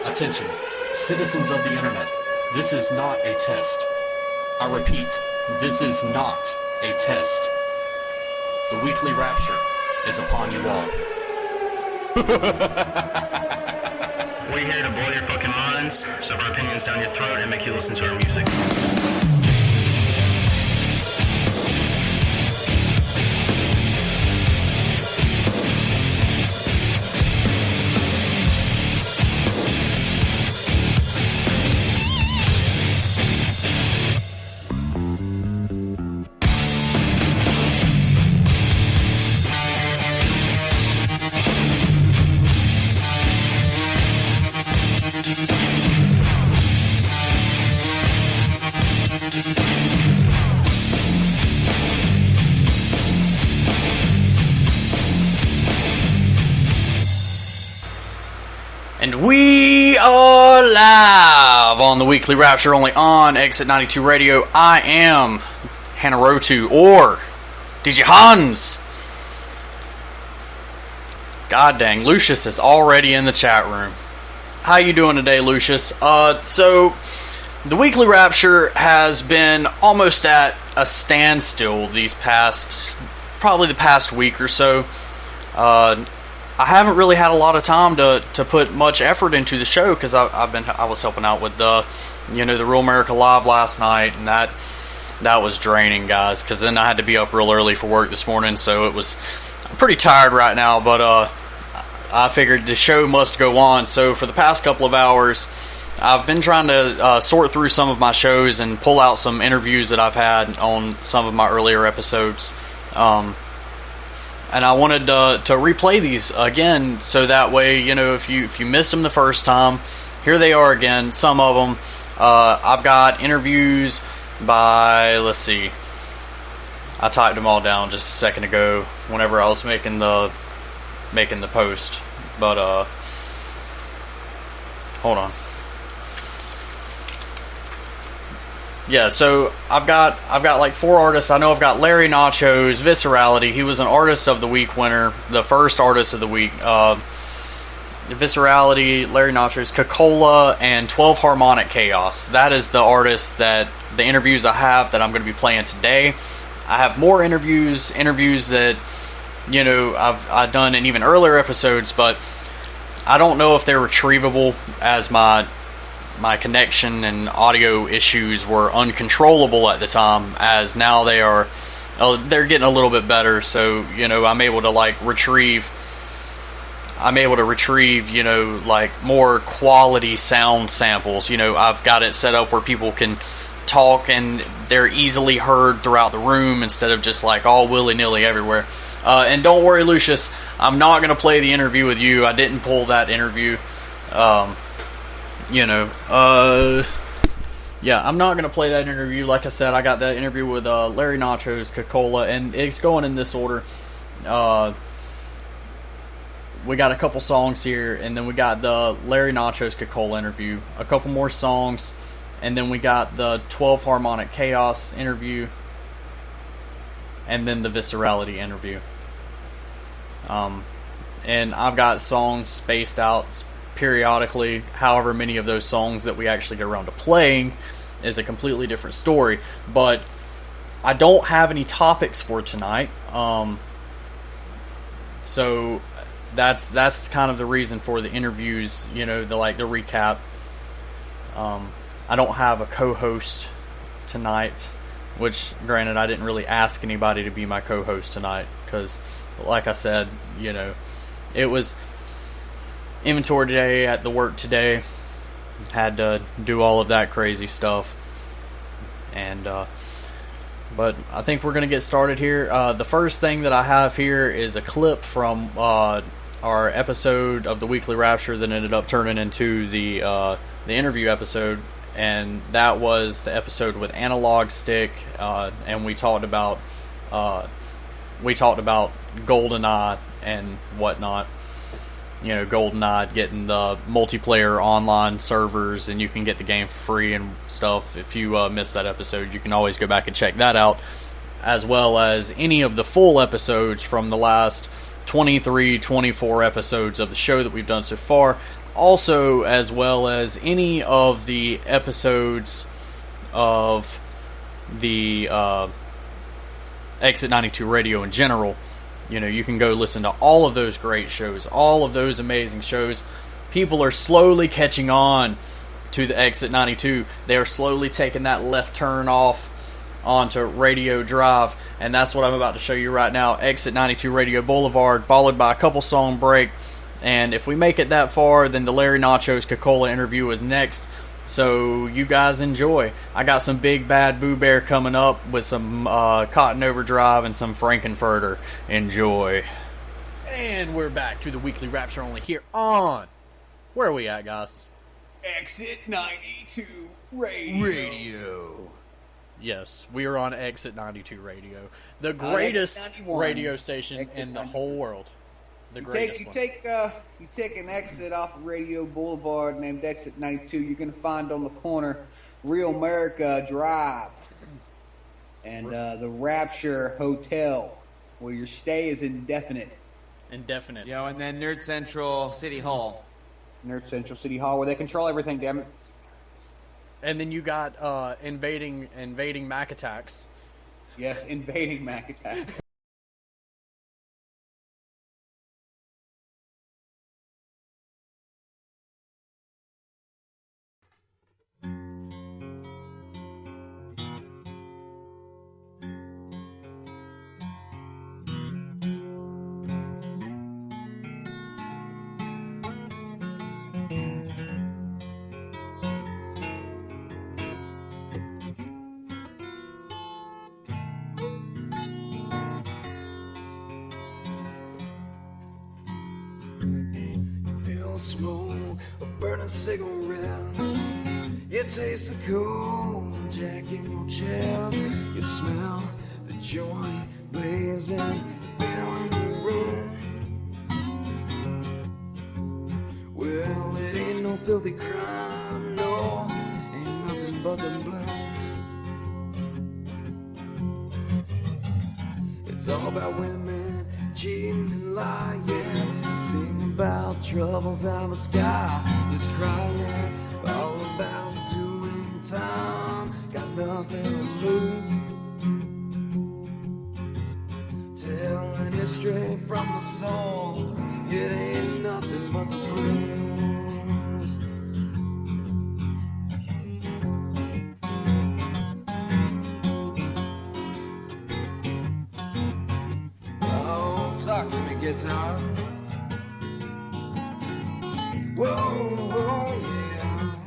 Attention, citizens of the internet, this is not a test. I repeat, this is not a test. The weekly rapture is upon you all. We're here to blow your fucking minds, shove our opinions down your throat, and make you listen to our music. And we are live on the Weekly Rapture, only on Exit 92 Radio. I am Hanarotu, or DJ Hans. God dang, Lucius is already in the chat room. How you doing today, Lucius? So, the Weekly Rapture has been almost at a standstill probably the past week or so. I haven't really had a lot of time to put much effort into the show because I was helping out with the Real America Live last night, and that was draining, guys. Because then I had to be up real early for work this morning, so I'm pretty tired right now. But I figured the show must go on. So for the past couple of hours, I've been trying to sort through some of my shows and pull out some interviews that I've had on some of my earlier episodes. And I wanted to replay these again, so that way, if you missed them the first time, here they are again. Some of them, I've got interviews by, let's see, I typed them all down just a second ago whenever I was making the post, but hold on. Yeah, so I've got like 4 artists. I know I've got LarryNachos, Viserality. He was an Artist of the Week winner, the first Artist of the Week. Viserality, LarryNachos, Cacola, and 12 Harmonic Chaos. That is the artist that the interviews I have that I'm going to be playing today. I have more interviews that I've done in even earlier episodes, but I don't know if they're retrievable, as my connection and audio issues were uncontrollable at the time, as now they're getting a little bit better. So I'm able to retrieve more quality sound samples. I've got it set up where people can talk and they're easily heard throughout the room instead of just all willy-nilly everywhere. And don't worry, Lucius, I'm not going to play the interview with you. I didn't pull that interview. Yeah, I'm not going to play that interview. Like I said, I got that interview with LarryNachos, Cacola, and it's going in this order. We got a couple songs here, and then we got the LarryNachos, Cacola interview, a couple more songs, and then we got the 12 Harmonic Chaos interview, and then the Viserality interview. And I've got songs spaced out periodically. However many of those songs that we actually get around to playing is a completely different story. But I don't have any topics for tonight, so that's kind of the reason for the interviews. The recap. I don't have a co-host tonight, which, granted, I didn't really ask anybody to be my co-host tonight because, like I said, it was inventory day at the work today. Had to do all of that crazy stuff, and but I think we're gonna get started here. The first thing that I have here is a clip from our episode of the Weekly Rapture that ended up turning into the interview episode, and that was the episode with Analog Stick, and we talked about GoldenEye and whatnot. GoldenEye getting the multiplayer online servers, and you can get the game for free and stuff. If you missed that episode, you can always go back and check that out, as well as any of the full episodes from the last 23, 24 episodes of the show that we've done so far. Also, as well as any of the episodes of the Exit 92 Radio in general. You know, you can go listen to all of those great shows, all of those amazing shows. People are slowly catching on to the Exit 92. They are slowly taking that left turn off onto Radio Drive, and that's what I'm about to show you right now. Exit 92 Radio Boulevard, followed by a couple song break, and if we make it that far, then the LarryNachos Cacola interview is next. So you guys enjoy. I got some Big Bad Boo Bear coming up with some Cotton Overdrive and some Frankenfurter. Enjoy. And we're back to the weekly Rapture only here on... Where are we at, guys? Exit 92 Radio. Yes, we are on Exit 92 Radio. The greatest radio station Exit in the 91. whole world. The greatest one. You take an exit off of Radio Boulevard named Exit 92. You're going to find on the corner Real America Drive and the Rapture Hotel, where your stay is indefinite. Indefinite. Yo, and then Nerd Central City Hall. Nerd Central City Hall, where they control everything, damn it. And then you got invading Mac attacks. Yes, invading Mac Attack. Smoke a burning cigarette. You taste the cold Jack in your chest. You smell the joint blazing, filling the room. Well, it ain't no filthy crime, no, ain't nothing but the blues. It's all about women cheating and lying, sing about troubles out of the sky, just crying, all about doing time, got nothing to lose. Telling it straight from the soul, it ain't nothing but the blues. Oh, talk to me, guitar. Whoa, whoa, yeah.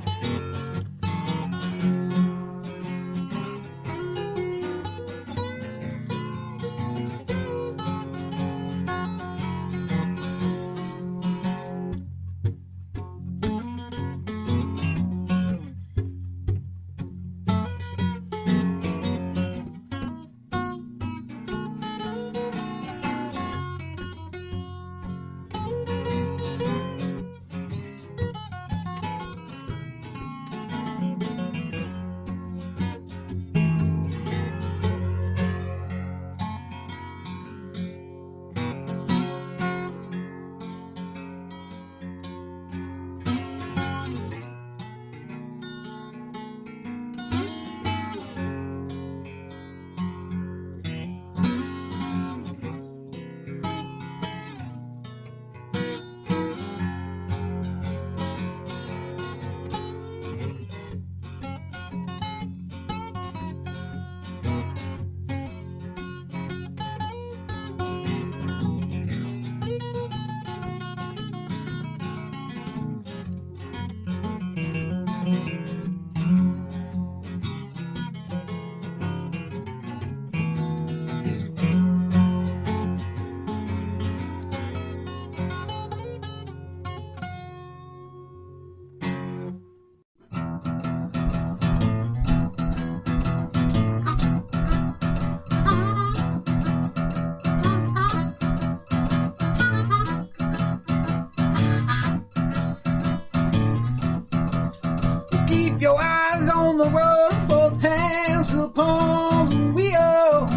Keep your eyes on the road, both hands upon the wheel.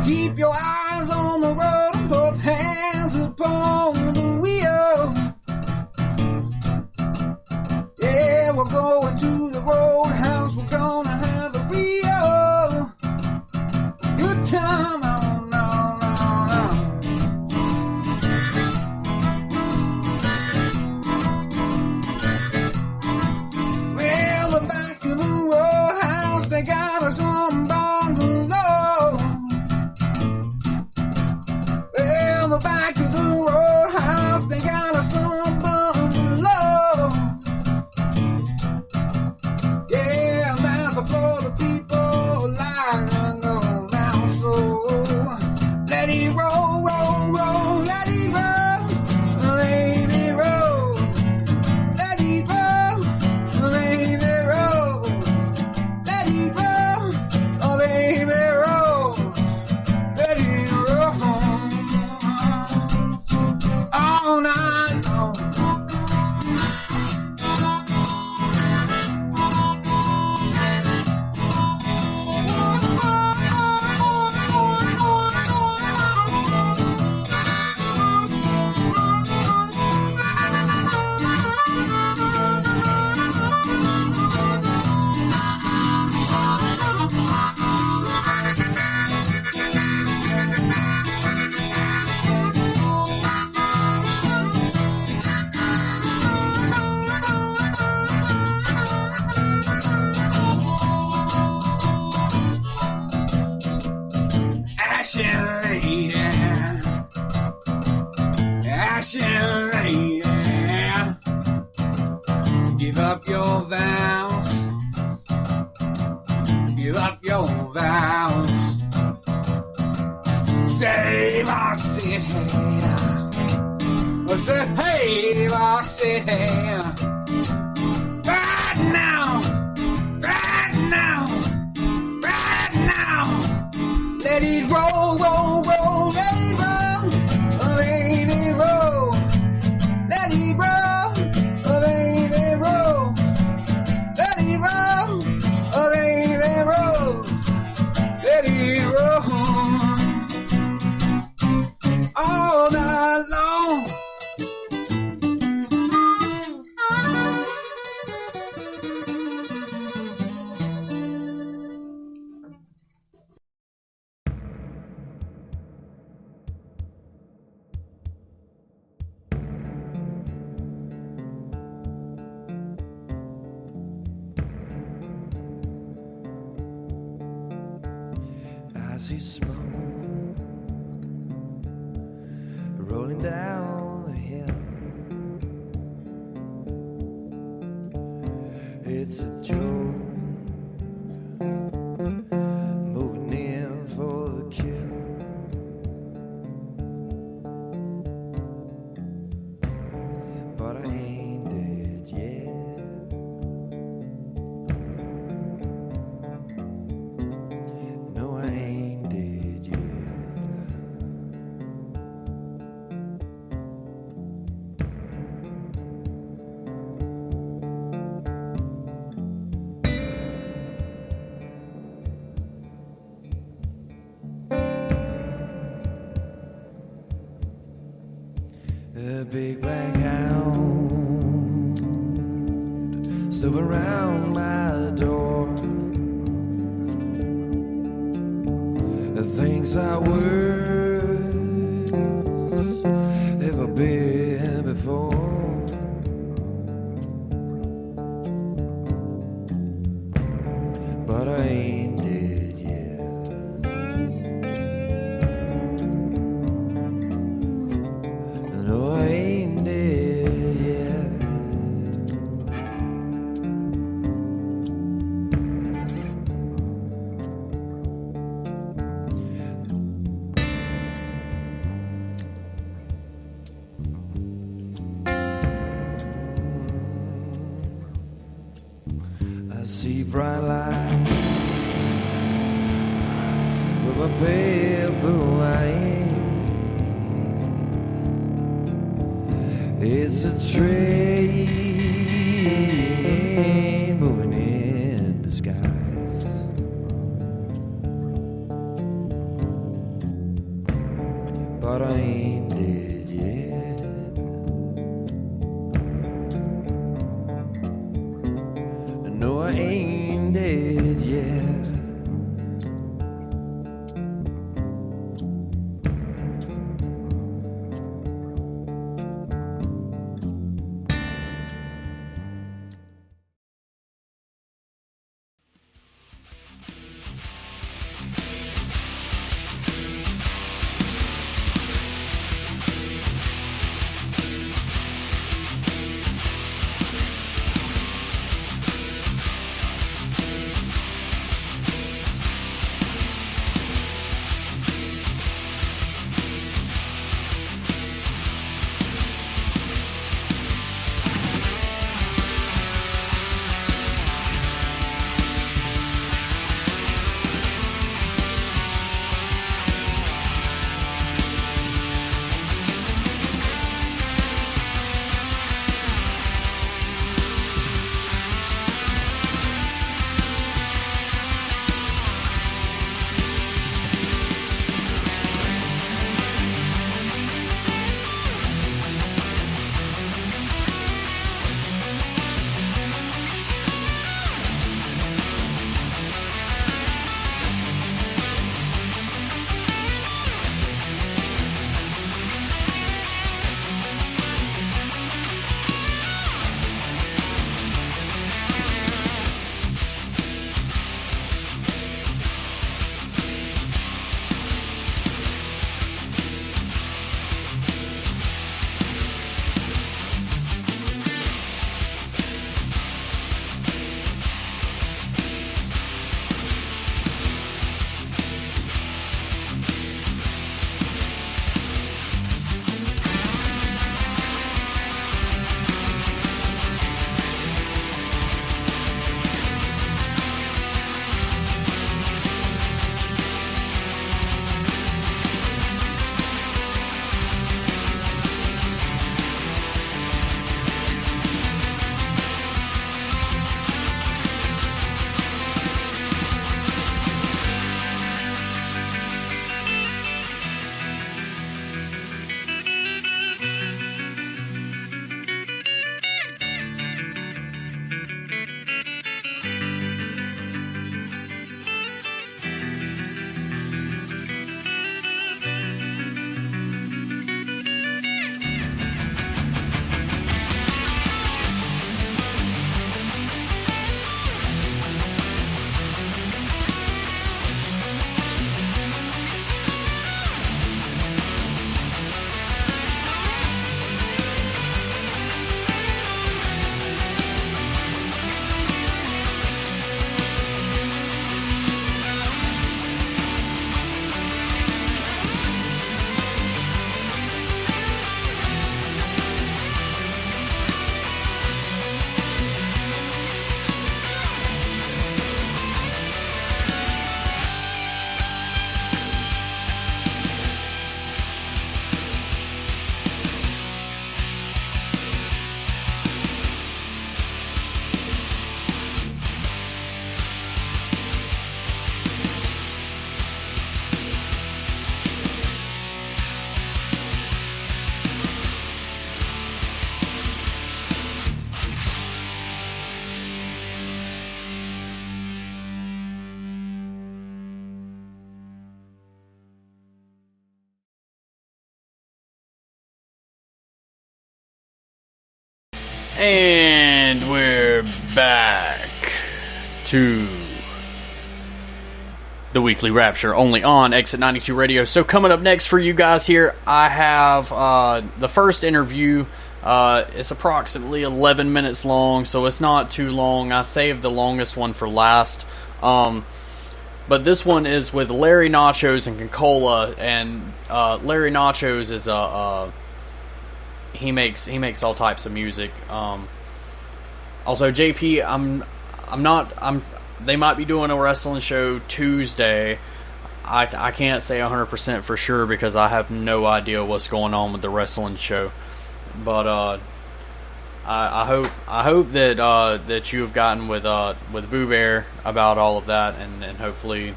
Keep your eyes on the road, both hands upon the wheel. up your vows. Give up your vows. Save our city. Save our city. Right now. Right now. Right now. Let it roll, roll, roll. Let it roll. Let it roll. Let it roll. Let it roll. Let it roll. Let it roll. Let it roll. All night long. I see smoke rolling down the hill. It's a joke moving in for the kill. But I ain't dead yet. No, I ain't dead yet. A big black hound stood around my door. The things I would ever been before. But I ain't dead yet. No, I ain't dead yet. I see bright lights with my pale blue eyes. It's a train moving in the skies. But I ain't dead yet. No, I ain't dead yet. And we're back to the Weekly Rapture, only on Exit 92 Radio. So coming up next for you guys here, I have the first interview. It's approximately 11 minutes long, so it's not too long. I saved the longest one for last. But this one is with LarryNachos and Cacola, and LarryNachos is he makes all types of music. Also, JP, they might be doing a wrestling show Tuesday. I can't say 100% for sure because I have no idea what's going on with the wrestling show. But I hope that you have gotten with Boo Bear about all of that, and hopefully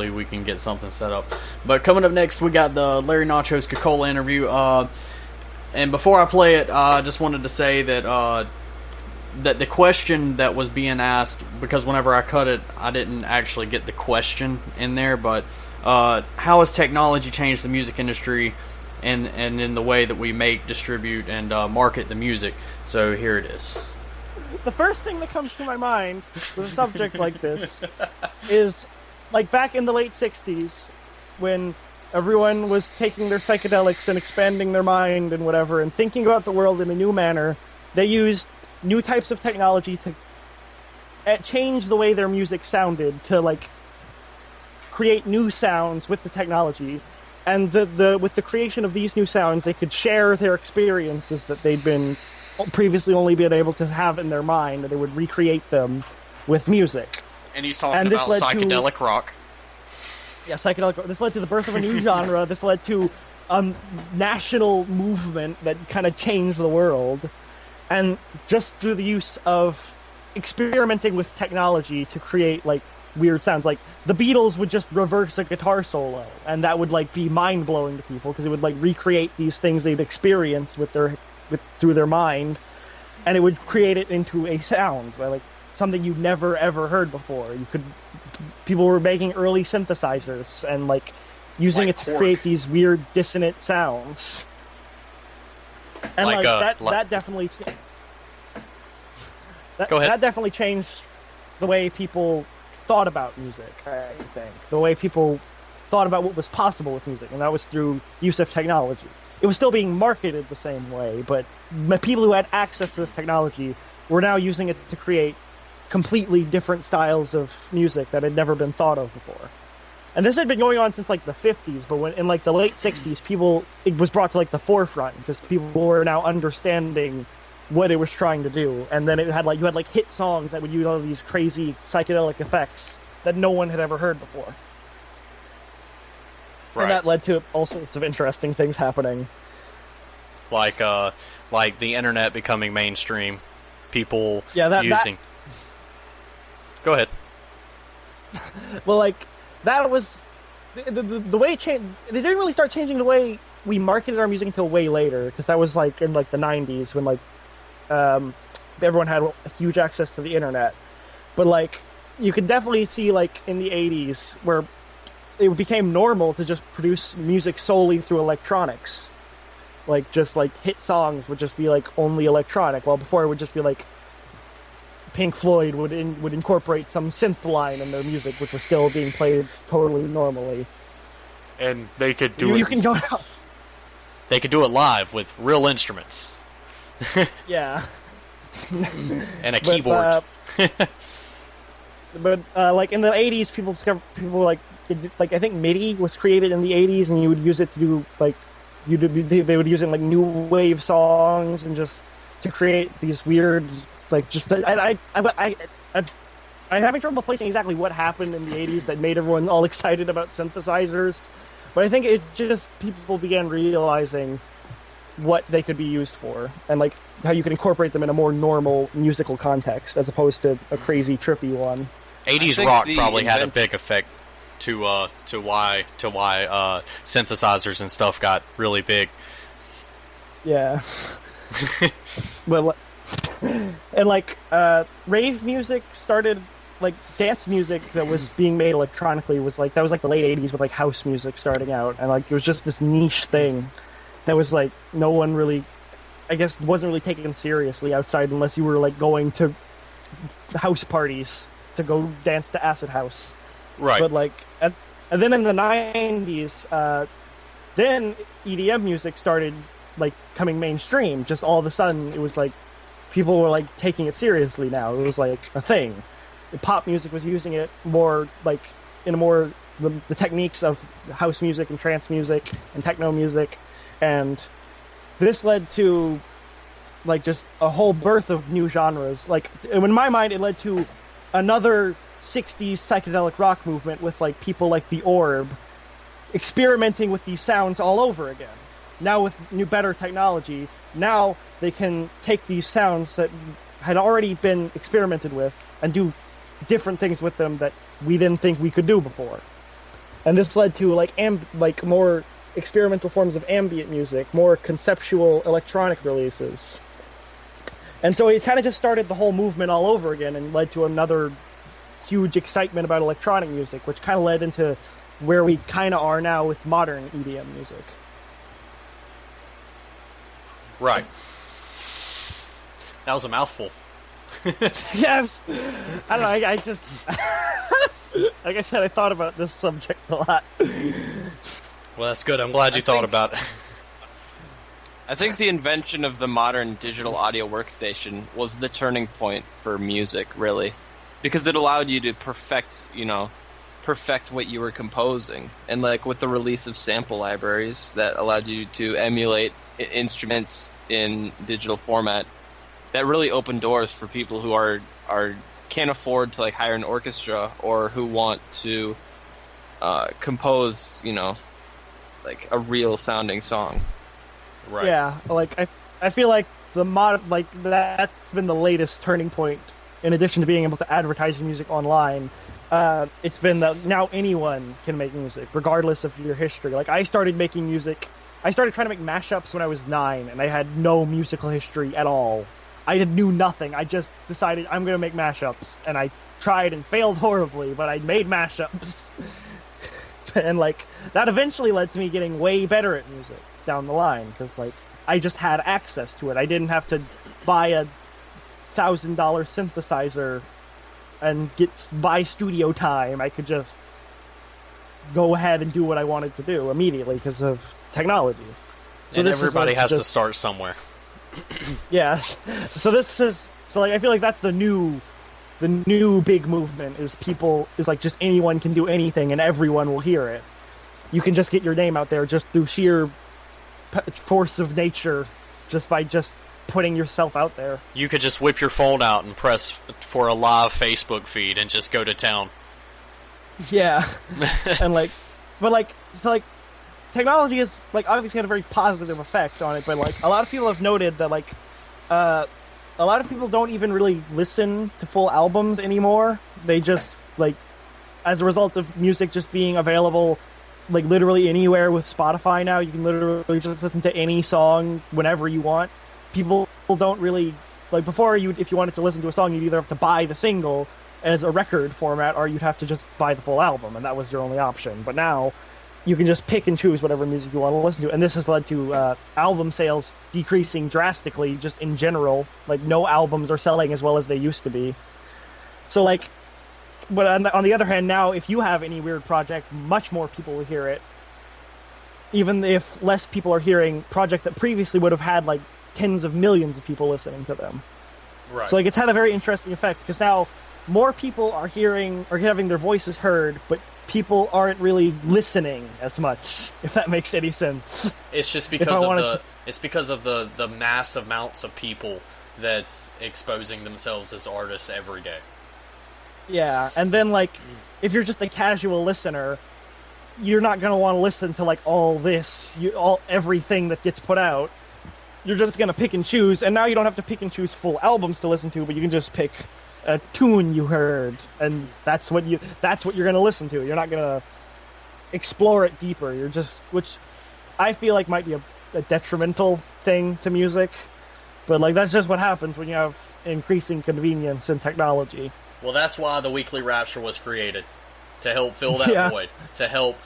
we can get something set up. But coming up next, we got the LarryNachos Cacola interview. And before I play it, I just wanted to say that that the question that was being asked, because whenever I cut it, I didn't actually get the question in there. But how has technology changed the music industry? And in the way that we make, distribute, and market the music. So here it is. The first thing that comes to my mind with a subject like this is, like, back in the late 60s, when everyone was taking their psychedelics and expanding their mind and whatever, and thinking about the world in a new manner, they used new types of technology to change the way their music sounded, to, like, create new sounds with the technology. And with the creation of these new sounds, they could share their experiences that they'd been previously only been able to have in their mind, and they would recreate them with music. And he's talking about psychedelic rock. Yeah, psychedelic rock. This led to the birth of a new genre. This led to a national movement that kind of changed the world. And just through the use of experimenting with technology to create, like, weird sounds. Like, the Beatles would just reverse a guitar solo, and that would, like, be mind-blowing to people, because it would, like, recreate these things they'd experienced through their mind, and it would create it into a sound, like, something you've never, ever heard before. People were making early synthesizers, and, like, using it to create these weird, dissonant sounds. And, that definitely... Go ahead. That definitely changed the way people thought about music, I think. The way people thought about what was possible with music, and that was through use of technology. It was still being marketed the same way, but people who had access to this technology were now using it to create completely different styles of music that had never been thought of before. And this had been going on since, like, the 50s, but in, like, the late 60s, it was brought to, like, the forefront, because people were now understanding what it was trying to do. And then you had hit songs that would use all these crazy psychedelic effects that no one had ever heard before. Right. And that led to all sorts of interesting things happening. Like the internet becoming mainstream. People using... Go ahead. Well, like, that was... The way it changed... They didn't really start changing the way we marketed our music until way later, because that was, like, in, like, the 90s, when, like, everyone had huge access to the internet. But, like, you could definitely see, like, in the 80s, where it became normal to just produce music solely through electronics. Like, just, like, hit songs would just be, like, only electronic, while before it would just be, like, Pink Floyd would incorporate some synth line in their music, which was still being played totally normally. And they could do You can go... They could do it live with real instruments. Yeah. And a keyboard. But like, in the 80s, people like I think MIDI was created in the 80s, and you would use it to do, like, they would use it in, like, new wave songs, and just to create these weird, like, just... I'm having trouble placing exactly what happened in the 80s that made everyone all excited about synthesizers, but I think it just, people began realizing what they could be used for, and, like, how you could incorporate them in a more normal musical context, as opposed to a crazy, trippy one. 80s rock probably had a big effect to why synthesizers and stuff got really big. Yeah. Well, and, like, rave music started, like, dance music that was being made electronically was, like, that was, like, the late 80s with, like, house music starting out, and, like, it was just this niche thing that was, like, no one really I guess wasn't really taken seriously outside unless you were like going to house parties to go dance to acid house. Right. But like, and then in the 90s, then EDM music started like coming mainstream. Just all of a sudden, it was like people were like taking it seriously now. It was like a thing. Pop music was using it more like in a more the techniques of house music and trance music and techno music, and this led to like just a whole birth of new genres. Like in my mind, it led to another 60s psychedelic rock movement with like people like The Orb experimenting with these sounds all over again. Now with new better technology, now they can take these sounds that had already been experimented with and do different things with them that we didn't think we could do before. And this led to like more experimental forms of ambient music, more conceptual electronic releases. And so it kind of just started the whole movement all over again and led to another huge excitement about electronic music, which kind of led into where we kind of are now with modern EDM music. Right. That was a mouthful. Yes. I don't know, I just... like I said, I thought about this subject a lot. Well, that's good. I'm glad you thought about it. I think the invention of the modern digital audio workstation was the turning point for music, really. Because it allowed you to perfect what you were composing. And like with the release of sample libraries that allowed you to emulate instruments in digital format, that really opened doors for people who are can't afford to like hire an orchestra or who want to compose, like a real sounding song. Right. Yeah, like I feel like that's been the latest turning point. In addition to being able to advertise your music online, it's been that now anyone can make music, regardless of your history. Like I started making music, I started trying to make mashups when I was 9, and I had no musical history at all. I knew nothing. I just decided I'm going to make mashups, and I tried and failed horribly, but I made mashups. And like that eventually led to me getting way better at music down the line, because like I just had access to it. I didn't have to buy a $1,000 synthesizer and buy studio time. I could just go ahead and do what I wanted to do immediately because of technology. So and everybody has to start somewhere. Yeah. So I feel like that's the new big movement is like just anyone can do anything and everyone will hear it. You can just get your name out there just through sheer force of nature, just by just putting yourself out there. You could just whip your phone out and press for a live Facebook feed and just go to town. Yeah. And technology is like obviously had a very positive effect on it, but like a lot of people have noted that like a lot of people don't even really listen to full albums anymore. They just like, as a result of music just being available like literally anywhere with Spotify now, you can literally just listen to any song whenever you want. People don't really like before. If you wanted to listen to a song, you'd either have to buy the single as a record format, or you'd have to just buy the full album, and that was your only option. But now you can just pick and choose whatever music you want to listen to, and this has led to album sales decreasing drastically just in general. Like no albums are selling as well as they used to be. So like, but on the other hand, now if you have any weird project, much more people will hear it. Even if less people are hearing projects that previously would have had like tens of millions of people listening to them. Right. So like it's had a very interesting effect because now more people are hearing or having their voices heard, but people aren't really listening as much, if that makes any sense. It's just because of the mass amounts of people that's exposing themselves as artists every day. Yeah, and then like if you're just a casual listener, you're not going to want to listen to like all this, everything that gets put out. You're just going to pick and choose, and now you don't have to pick and choose full albums to listen to, but you can just pick a tune you heard, and that's what you're going to listen to. You're not going to explore it deeper. Which I feel like might be a detrimental thing to music, but like that's just what happens when you have increasing convenience and technology. Well, that's why the Weekly Rapture was created, to help fill that Yeah. void, to help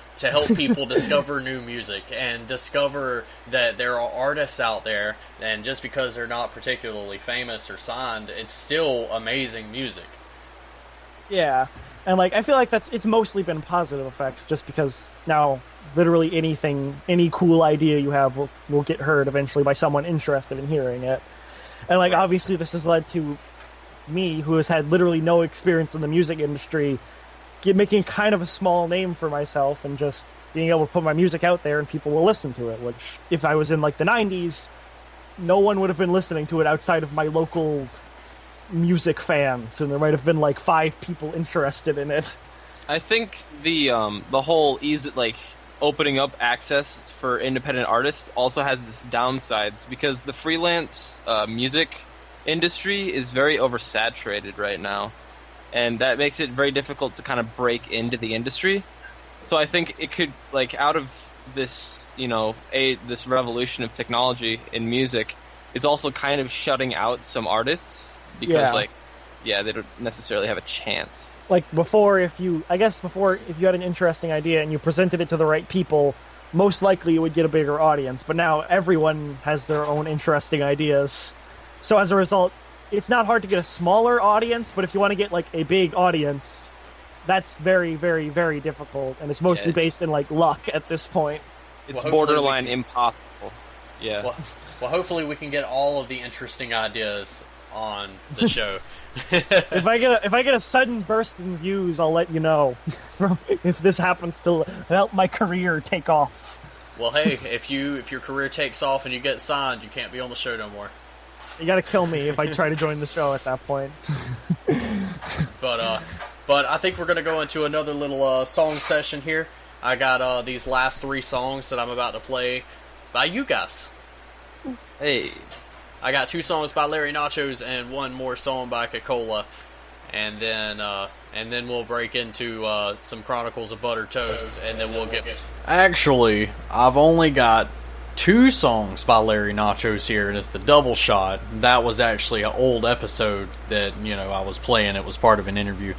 people discover new music and discover that there are artists out there, and just because they're not particularly famous or signed, it's still amazing music. Yeah, and like I feel like it's mostly been positive effects, just because now literally any cool idea you have will get heard eventually by someone interested in hearing it. And like obviously this has led to me, who has had literally no experience in the music industry, making kind of a small name for myself and just being able to put my music out there and people will listen to it, which if I was in like the 90s, no one would have been listening to it outside of my local music fans, and there might have been like 5 people interested in it. I think the whole opening up access for independent artists also has its downsides, because the freelance music industry is very oversaturated right now, and that makes it very difficult to kind of break into the industry. So I think it could, like, out of this, this revolution of technology in music, is also kind of shutting out some artists because, they don't necessarily have a chance. Like before, if you had an interesting idea and you presented it to the right people, most likely you would get a bigger audience. But now everyone has their own interesting ideas. So as a result, it's not hard to get a smaller audience, but if you want to get like a big audience, that's very, very, very difficult, and it's mostly based in like luck at this point. It's borderline impossible. Yeah. Well, hopefully we can get all of the interesting ideas on the show. If I get a sudden burst in views, I'll let you know. If this happens to help my career take off. Well, hey, if your career takes off and you get signed, you can't be on the show no more. You gotta kill me if I try to join the show at that point. But I think we're gonna go into another little song session here. I got these last 3 songs that I'm about to play by you guys. Hey. I got 2 songs by LarryNachos and 1 more song by Cacola, and then we'll break into some Chronicles of Butter Toast, and then we'll get. Actually, I've only got 2 songs by LarryNachos here, and it's the double shot. That was actually an old episode that I was playing. It was part of an interview.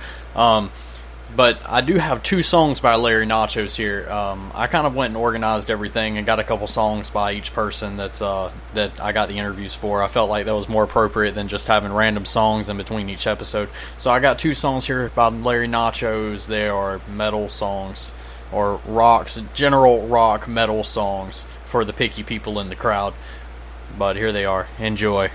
But I do have 2 songs by LarryNachos here. I kind of went and organized everything and got a couple songs by each person that I got the interviews for. I felt like that was more appropriate than just having random songs in between each episode. So I got 2 songs here by LarryNachos. They are metal songs, or general rock metal songs for the picky people in the crowd. But here they are. Enjoy.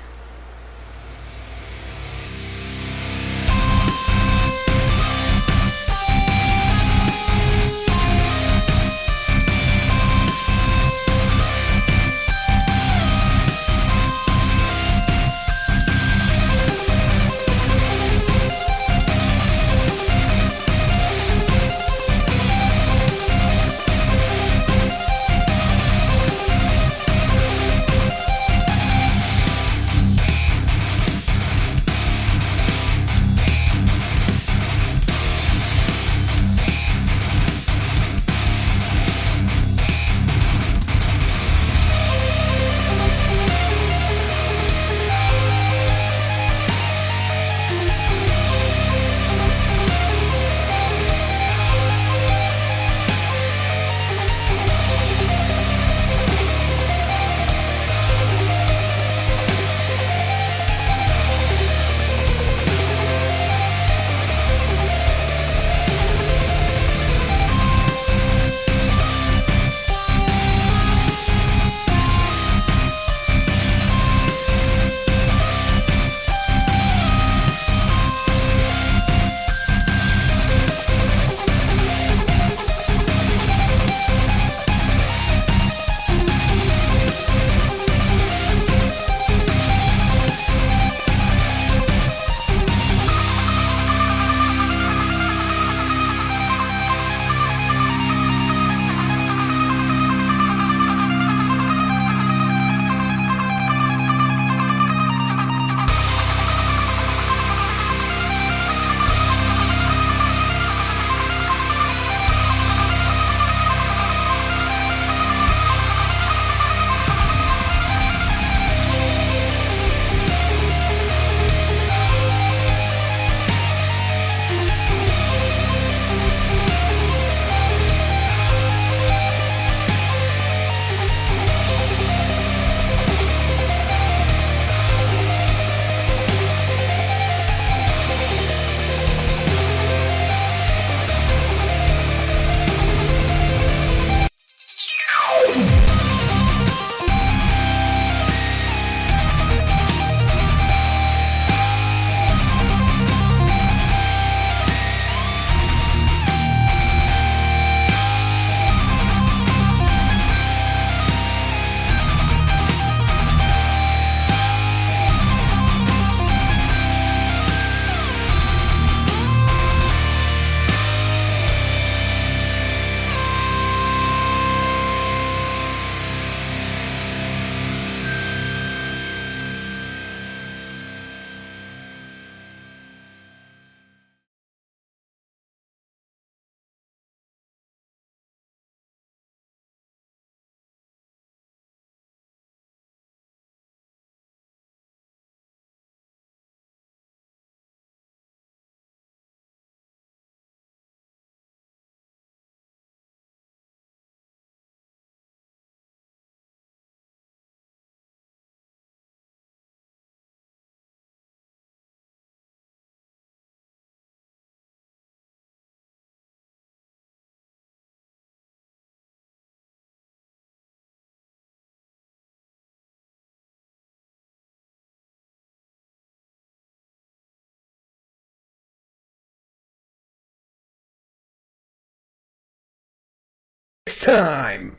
time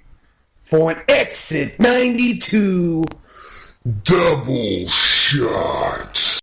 for an Exit 92 double shot.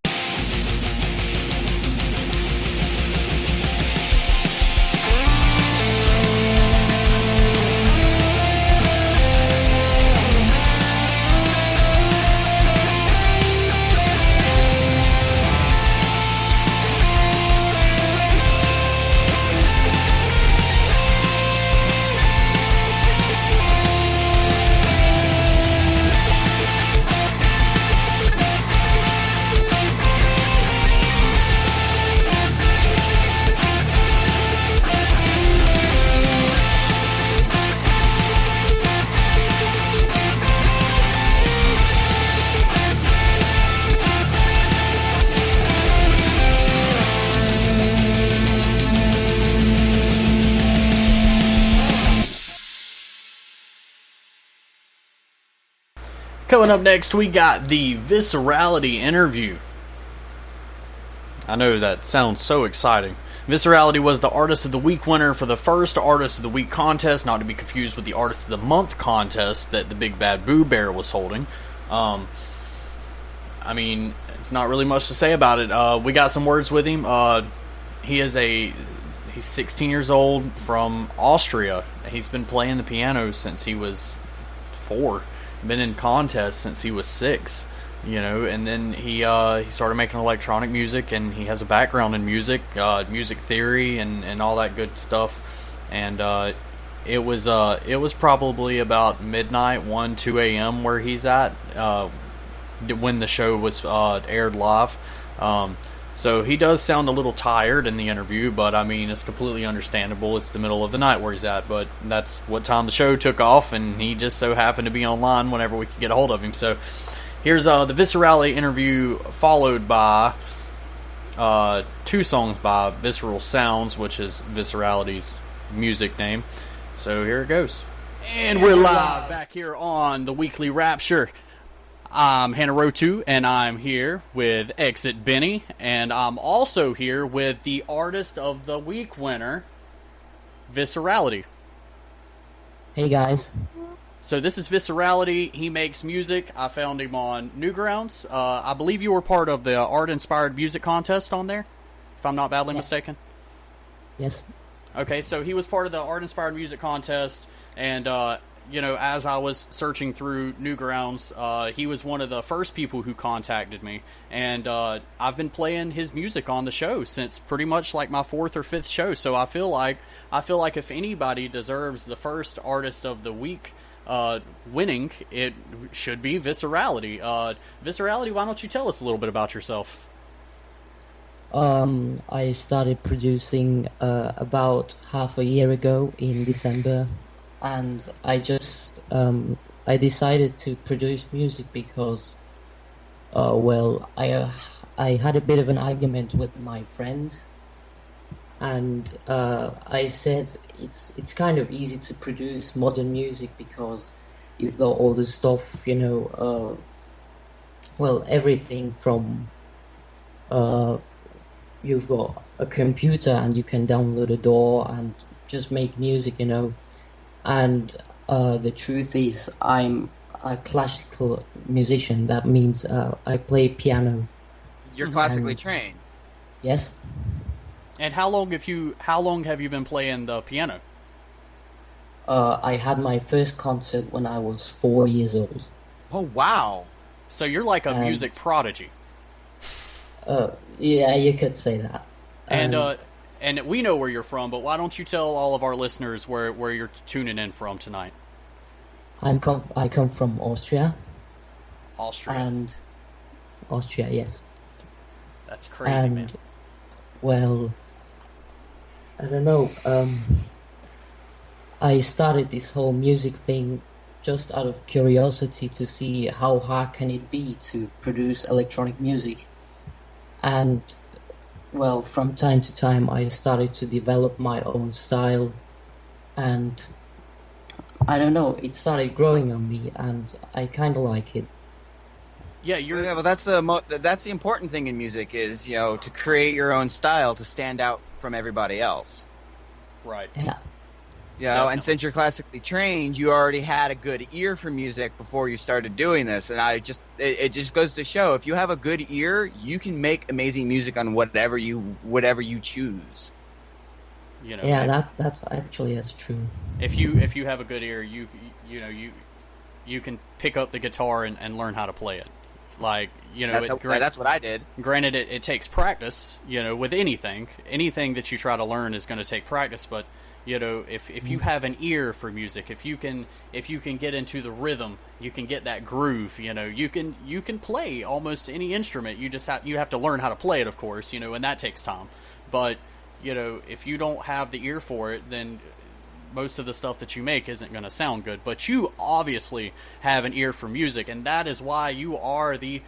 Coming up next, we got the Viserality interview. I know that sounds so exciting. Viserality was the Artist of the Week winner for the first Artist of the Week contest, not to be confused with the Artist of the Month contest that the Big Bad Boo Bear was holding. I mean, it's not really much to say about it. We got some words with him. He's 16 years old, from Austria. He's been playing the piano since he was 4. Been in contests since he was 6, and then he started making electronic music, and he has a background in music theory and all that good stuff. And it was probably about midnight, 2 a.m. where he's at when the show was aired live. So he does sound a little tired in the interview, but I mean, it's completely understandable. It's the middle of the night where he's at, but that's what time the show took off, and he just so happened to be online whenever we could get a hold of him. So here's the Viserality interview, followed by 2 songs by Visceral Sounds, which is Viserality's music name. So here it goes. And we're live back here on the Weekly Rapture. I'm Hannah Rotu, and I'm here with Exit Benny, and I'm also here with the Artist of the Week winner, Viserality. Hey guys. So this is Viserality. He makes music. I found him on Newgrounds. I believe you were part of the Art-Inspired Music Contest on there, if I'm not badly mistaken. Yes. Okay, so he was part of the Art-Inspired Music Contest, and as I was searching through Newgrounds, he was one of the first people who contacted me, and I've been playing his music on the show since pretty much like my 4th or 5th show. So I feel like if anybody deserves the first Artist of the Week winning, it should be Viserality. Viserality, why don't you tell us a little bit about yourself? I started producing about half a year ago in December. And I just I decided to produce music because I had a bit of an argument with my friend, and I said it's kind of easy to produce modern music because you've got all the stuff, everything from you've got a computer and you can download a DAW and just make music, And the truth is, I'm a classical musician. That means I play piano. You're classically trained. Yes. And how long have you been playing the piano? I had my first concert when I was 4 years old. Oh wow! So you're like a music prodigy. Yeah, you could say that. And we know where you're from, but why don't you tell all of our listeners where you're tuning in from tonight? I come from Austria. Austria, yes. That's crazy, man. Well, I don't know. I started this whole music thing just out of curiosity to see how hard can it be to produce electronic music. And well, from time to time, I started to develop my own style, and I don't know, it started growing on me, and I kind of like it. Yeah, well, that's the important thing in music is, to create your own style to stand out from everybody else. Right. Yeah. You know, Definitely. and since you're classically trained, you already had a good ear for music before you started doing this. And it just goes to show, if you have a good ear, you can make amazing music on whatever you choose. You know, Yeah, that's actually that's true. if you have a good ear, you can pick up the guitar and learn how to play it. Like, you know, That's what I did. Granted, it takes practice. You know, with anything that you try to learn is going to take practice. But you know, if you have an ear for music, if you can get into the rhythm, you can get that groove. You know, you can play almost any instrument. You have to learn how to play it, of course. You know, and that takes time. But you know, if you don't have the ear for it, then most of the stuff that you make isn't going to sound good. But you obviously have an ear for music, and that is why you are the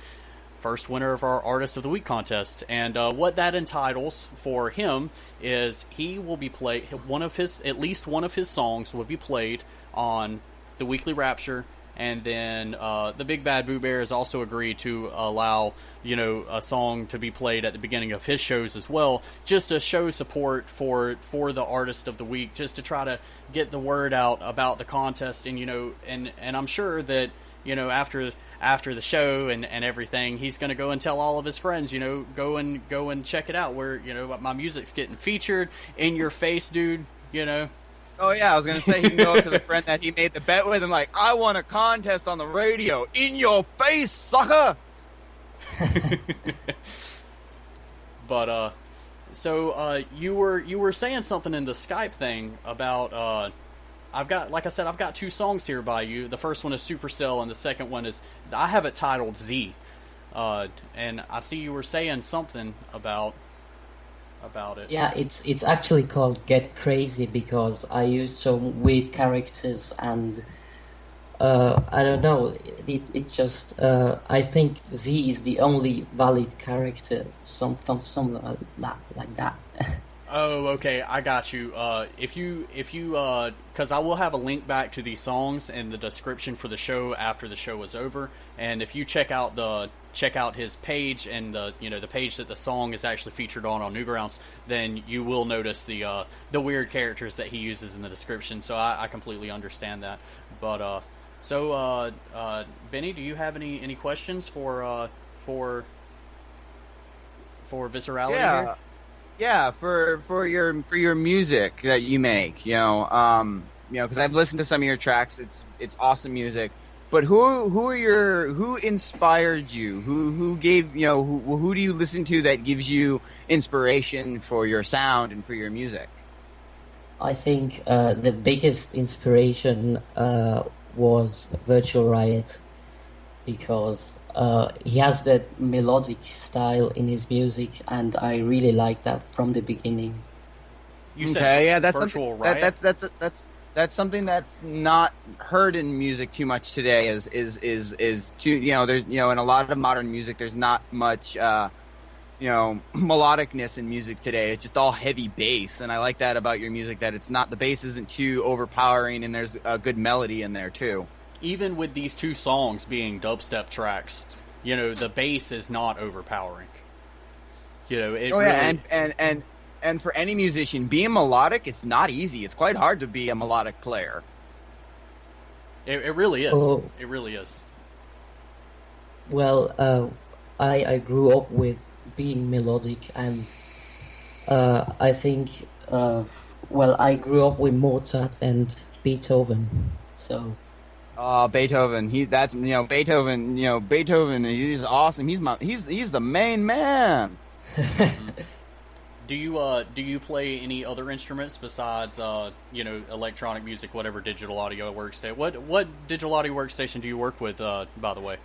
first winner of our Artist of the Week contest. And what that entitles for him is he will be played at least one of his songs will be played on the weekly Rapture. And then the Big Bad Boo Bear has also agreed to allow, you know, a song to be played at the beginning of his shows as well, just to show support for the Artist of the Week, just to try to get the word out about the contest. And you know, and I'm sure that, you know, after the show and everything, he's going to go and tell all of his friends, you know, go and check it out, where, you know, my music's getting featured in your face, dude, you know. Oh yeah, I was gonna say he can go up to the friend that he made the bet with and like, I won a contest on the radio. In your face, sucker! But so you were saying something in the Skype thing about I've got two songs here by you. The first one is Supercell, and the second one is, I have it titled Z. And I see you were saying something about it. Yeah, it's actually called Get Crazy because I used some weird characters and I don't know. It just I think Z is the only valid character. Something like that. Oh, okay, I got you. If you, because I will have a link back to these songs in the description for the show after the show is over, and if you check out his page and the page that the song is actually featured on Newgrounds, then you will notice the weird characters that he uses in the description. So I completely understand that. But Benny, do you have any questions for Viserality here? Yeah, for your music that you make, because I've listened to some of your tracks. It's awesome music. But who inspired you? Who gave, who do you listen to that gives you inspiration for your sound and for your music? I think the biggest inspiration was Virtual Riot, because he has that melodic style in his music, and I really like that from the beginning. You said that's Virtual something, Riot? that's something that's not heard in music too much today. Is too, there's, in a lot of modern music, there's not much melodicness in music today. It's just all heavy bass, and I like that about your music, that it's not, the bass isn't too overpowering, and there's a good melody in there too. Even with these two songs being dubstep tracks, the bass is not overpowering. And for any musician, being melodic, it's not easy. It's quite hard to be a melodic player. It really is. Oh. It really is. Well, I grew up with being melodic, and I think, I grew up with Mozart and Beethoven, so. Beethoven. Beethoven. He's awesome. He's the main man. Do you play any other instruments besides electronic music, whatever digital audio workstation? What digital audio workstation do you work with? By the way,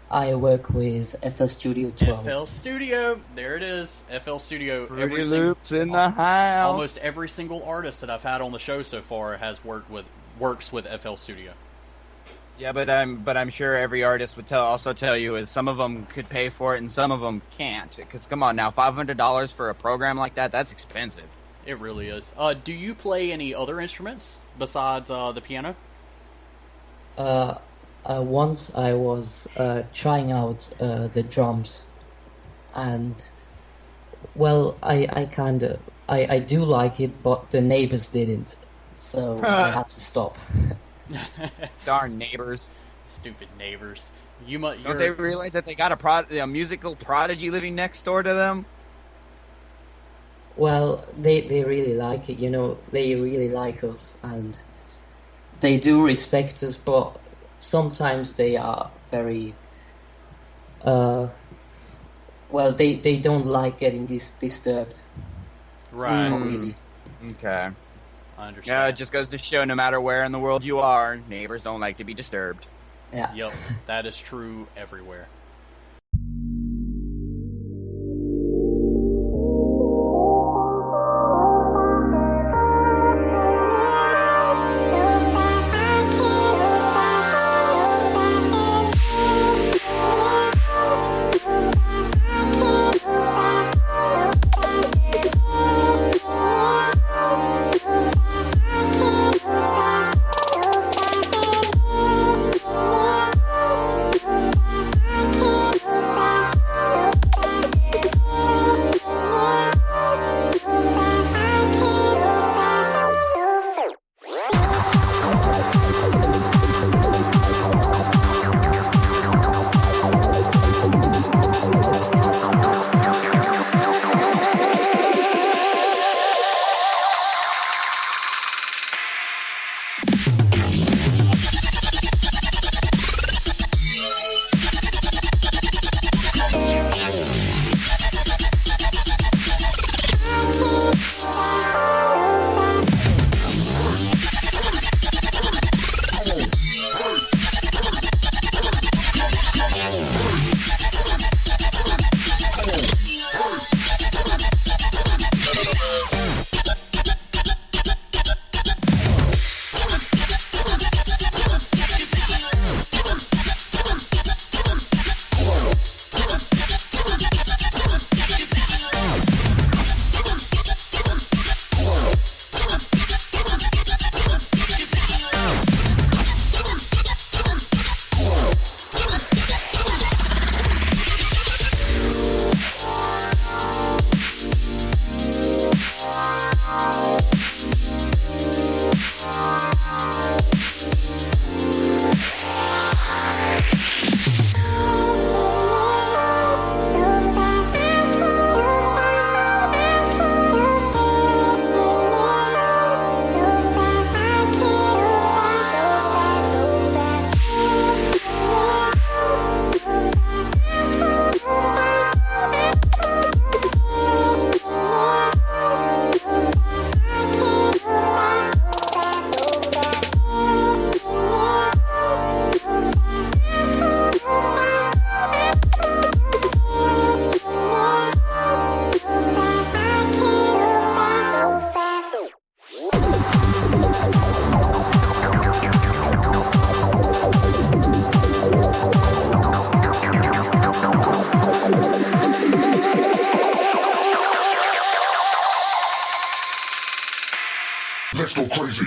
I work with FL Studio 12. FL Studio, there it is. FL Studio. Fruity Loops in the house. Almost every single artist that I've had on the show so far works with FL Studio. Yeah, but I'm sure every artist would also tell you is some of them could pay for it and some of them can't. Because come on now, $500 for a program like that's expensive. It really is. Do you play any other instruments besides the piano? Once I was trying out the drums, and I do like it, but the neighbors didn't. so I had to stop. Darn neighbors. Stupid neighbors. Don't Don't they realize that they got a musical prodigy living next door to them? Well, they really like it, you know, they really like us, and they do respect us, but sometimes they are very, well, they don't like getting disturbed. Right. Not really. Okay. I understand. Yeah, it just goes to show no matter where in the world you are, neighbors don't like to be disturbed. Yeah. Yep, that is true everywhere. Let's go crazy.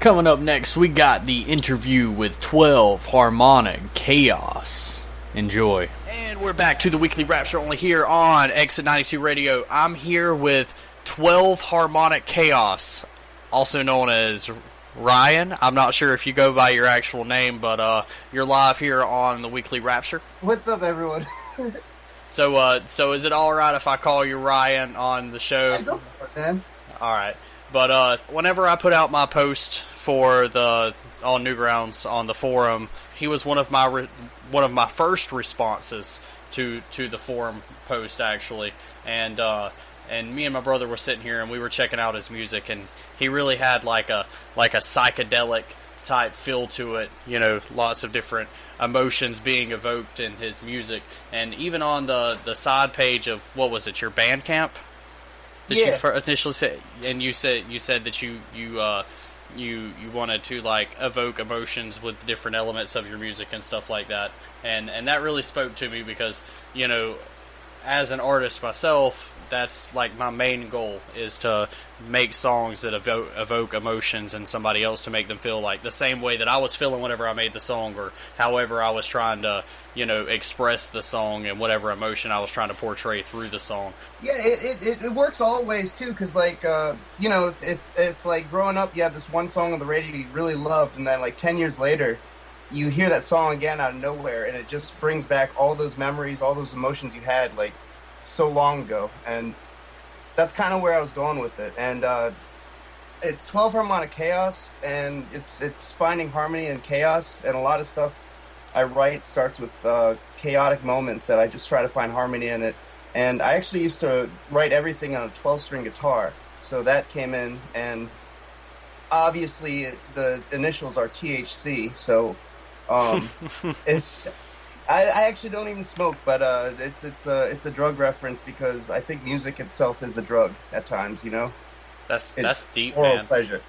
Coming up next, we got the interview with 12 Harmonic Chaos. Enjoy. And we're back to the Weekly Rapture, only here on Exit 92 Radio. I'm here with 12 Harmonic Chaos, also known as Ryan. I'm not sure if you go by your actual name, but you're live here on the Weekly Rapture. What's up, everyone? So is it alright if I call you Ryan on the show? Yeah, go for it, man. Alright. But whenever I put out my post for the on Newgrounds on the forum, he was one of my first responses to the forum post, actually, and me and my brother were sitting here and we were checking out his music, and he really had like a psychedelic type feel to it, you know, lots of different emotions being evoked in his music. And even on the side page of, what was it, your Bandcamp that you initially said, and you said that you wanted to like evoke emotions with different elements of your music and stuff like that, and that really spoke to me because, you know, as an artist myself, that's like my main goal, is to make songs that evoke emotions in somebody else, to make them feel like the same way that I was feeling whenever I made the song, or however I was trying to, you know, express the song and whatever emotion I was trying to portray through the song. Yeah, it works all ways too, because like you know, if like growing up you have this one song on the radio you really loved, and then like 10 years later you hear that song again out of nowhere, and it just brings back all those memories, all those emotions you had like so long ago. And that's kind of where I was going with it. And it's 12 Harmonic Chaos, and it's finding harmony and chaos, and a lot of stuff I write starts with chaotic moments that I just try to find harmony in it. And I actually used to write everything on a 12-string guitar, so that came in, and obviously the initials are THC, so it's I actually don't even smoke, but it's a drug reference, because I think music itself is a drug at times, you know? That's deep, oral man. Pleasure.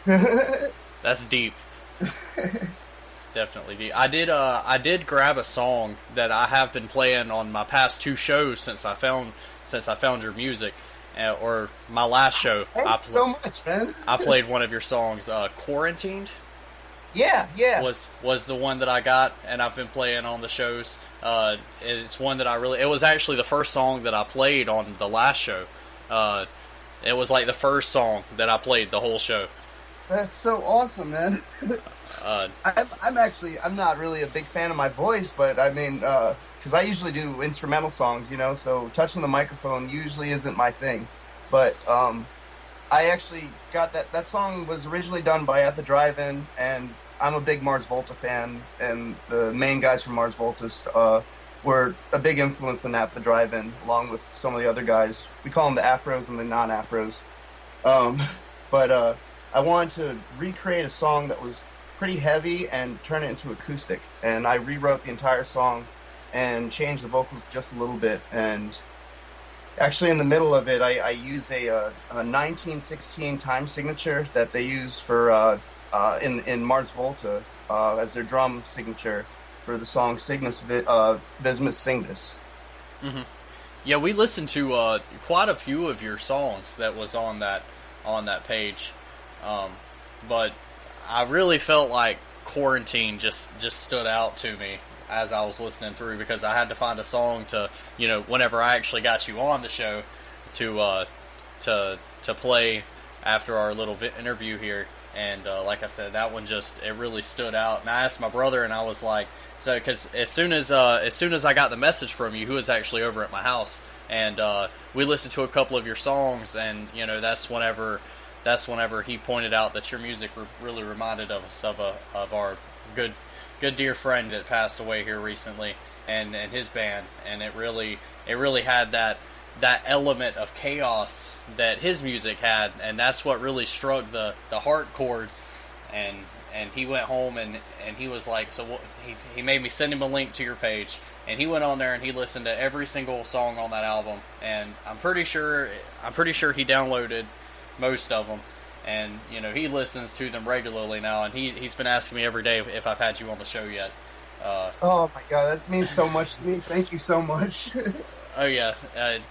That's deep. It's definitely deep. I did grab a song that I have been playing on my past two shows since I found your music, or my last show. Thanks so much, man. I played one of your songs, Quarantined. Yeah. Was the one that I got, and I've been playing on the shows. It's one that it was actually the first song that I played on the last show. It was like the first song that I played the whole show. That's so awesome, man. I'm not really a big fan of my voice, but I mean, because I usually do instrumental songs, you know, so touching the microphone usually isn't my thing. But I actually got that song was originally done by At the Drive-In, and I'm a big Mars Volta fan, and the main guys from Mars Volta were a big influence in At the Drive-In, along with some of the other guys. We call them the Afros and the non-Afros. But I wanted to recreate a song that was pretty heavy and turn it into acoustic, and I rewrote the entire song and changed the vocals just a little bit. And actually, in the middle of it, I use a 1916 time signature that they use for in Mars Volta as their drum signature for the song Cygnus Vismus Cygnus. Mm-hmm. Yeah, we listened to quite a few of your songs that was on that page, but I really felt like Quarantine just stood out to me as I was listening through, because I had to find a song to, you know, whenever I actually got you on the show to play after our little interview here. And like I said, that one it really stood out. And I asked my brother, and I was like, so, because as soon as I got the message from you, who was actually over at my house, and we listened to a couple of your songs, and you know, that's whenever he pointed out that your music really reminded us of our good dear friend that passed away here recently, and his band, and it really had that element of chaos that his music had, and that's what really struck the heart chords. And he went home and he was like, so what, he made me send him a link to your page, and he went on there and he listened to every single song on that album, and I'm pretty sure he downloaded most of them, and you know, he listens to them regularly now, and he's been asking me every day if I've had you on the show yet. Oh my god, that means so much to me. Thank you so much. Oh yeah, it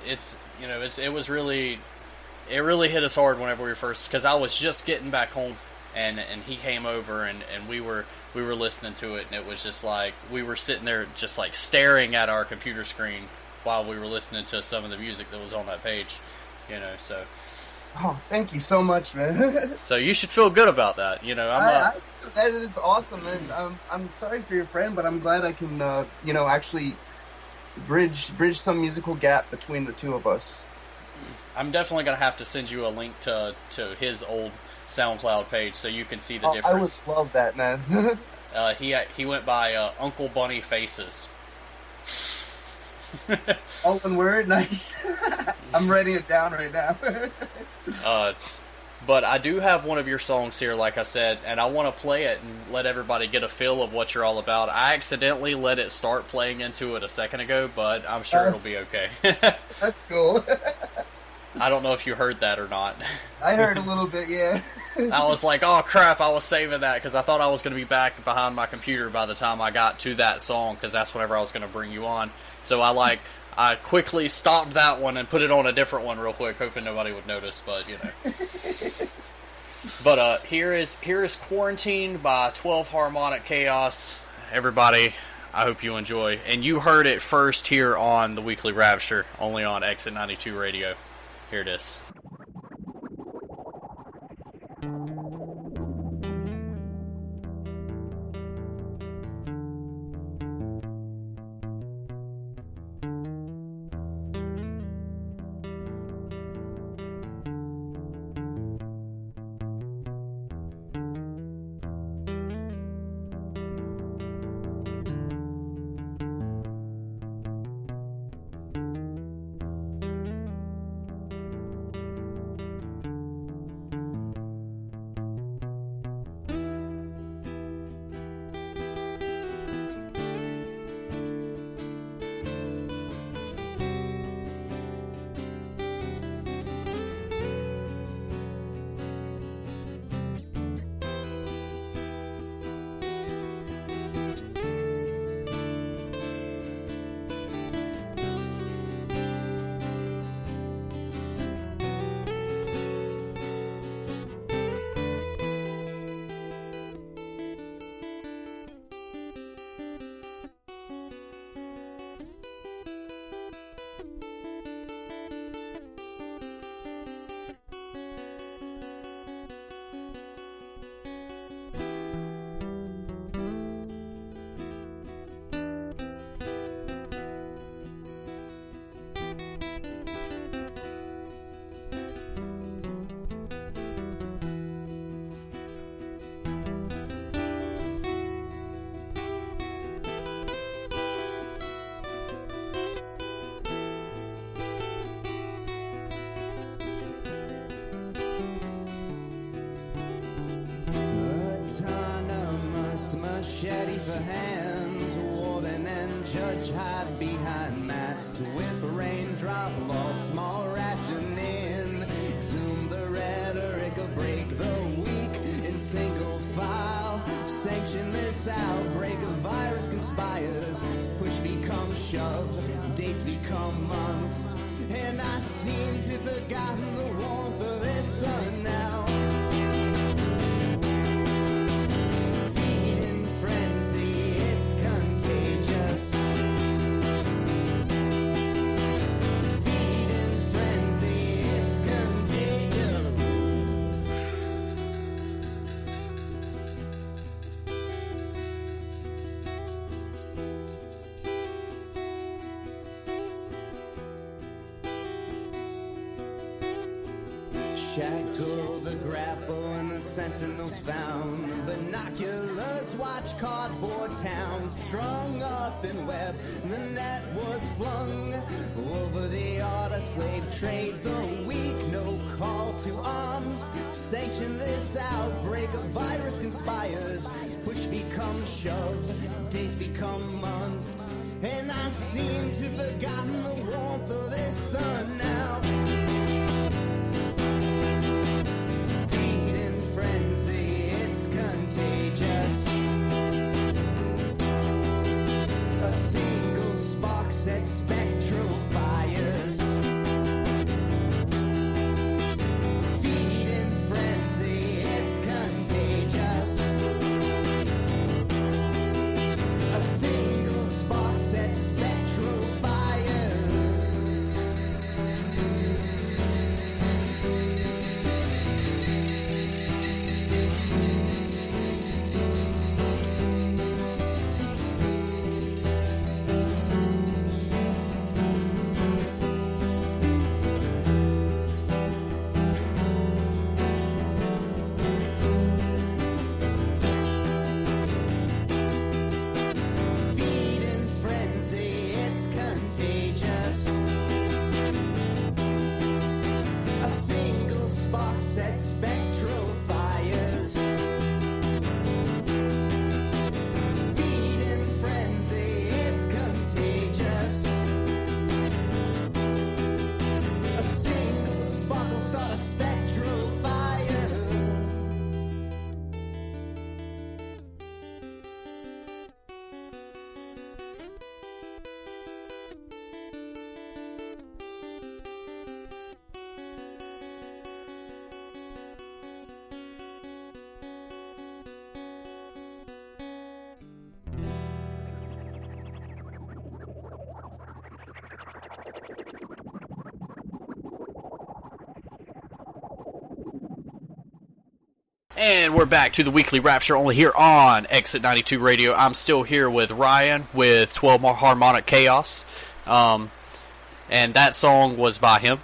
really hit us hard whenever we first, because I was just getting back home and he came over, and we were listening to it, and it was just like we were sitting there just like staring at our computer screen while we were listening to some of the music that was on that page, you know. So Oh, thank you so much, man. so you should feel good about that, you know. That is awesome, and I'm sorry for your friend, but I'm glad I can actually bridge some musical gap between the two of us. I'm definitely gonna have to send you a link to his old SoundCloud page so you can see the I difference. would love that, man. He went by Uncle Bunny Faces. All one word, nice. I'm writing it down right now. But I do have one of your songs here, like I said, and I want to play it and let everybody get a feel of what you're all about. I accidentally let it start playing into it a second ago, but I'm sure it'll be okay. That's cool. I don't know if you heard that or not. I heard a little bit, yeah. I was like, oh crap, I was saving that because I thought I was going to be back behind my computer by the time I got to that song, because that's whenever I was going to bring you on. So I quickly stopped that one and put it on a different one real quick, hoping nobody would notice, but you know. But here is Quarantined by 12 Harmonic Chaos. Everybody, I hope you enjoy. And you heard it first here on the Weekly Rapture, only on Exit 92 Radio. Here it is. Machete for hands, warden and judge hide behind masks with raindrop law, small rationing. Exhume the rhetoric or break the weak in single file. Sanction this outbreak, a virus conspires. Push becomes shove, days become months. And I seem to have forgotten the warmth of this sun now. Shackle the grapple and the sentinels found. Binoculars watch cardboard towns strung up in web. The net was flung over the auto slave trade. The weak, no call to arms. Sanction this outbreak, a virus conspires. Push becomes shove, days become months. And I seem to have forgotten the warmth of this sun now. Contagious. A single spark sets spectral fires. Feed in frenzy, it's contagious. And we're back to the weekly Rapture, only here on Exit 92 Radio. I'm still here with Ryan with 12 more Harmonic Chaos. And that song was by him.